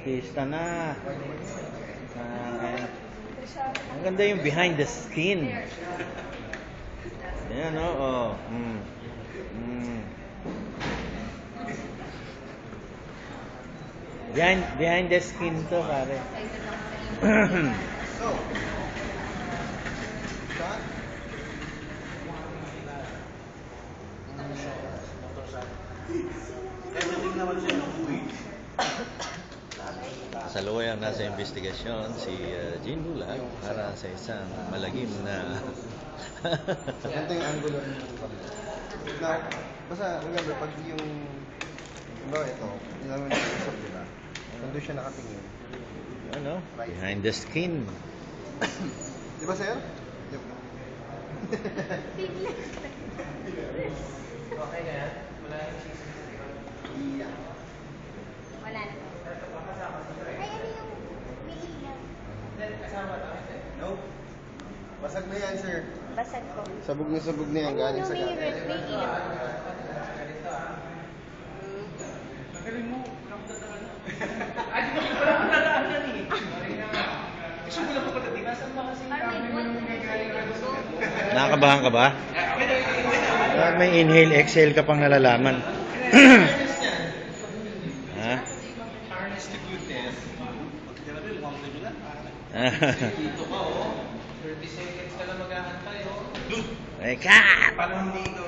Artista na. Ang ganda yung behind the skin. Ayan, oo. Behind the skin to, pare. So, shot. Everything naman siya ng buhay. Kasalukuyang nasa investigasyon si Jean Bulag para sa isang malagim na Ganito yung angulo ng Now, basta remember, pag yung ito, hindi naman nag-usap, diba? Nandun siya nakatingin. ano, behind the skin. Diba, sir? Okay na yan? Wala yung cheese. Yeah. Wala na. Ay, ano yung may ilaw? Kasama to? No. Basag na yan, sir. Basag ko. Sabog na yan, galing sa May galing. ilaw. Ang galing mo. Ay, di ba pala kung nadaan yan eh? Gusto mo na po pala, di ba? Saan ba kasi yung kami mo nung nagaling na gusto? Nakakabahan ka ba? May inhale, exhale ka pang nalalaman. Ha? Harness to goodness. Dito ka, oh. 30 seconds ka na mag-aantay, oh. Ay, cut! Paano hindi ito?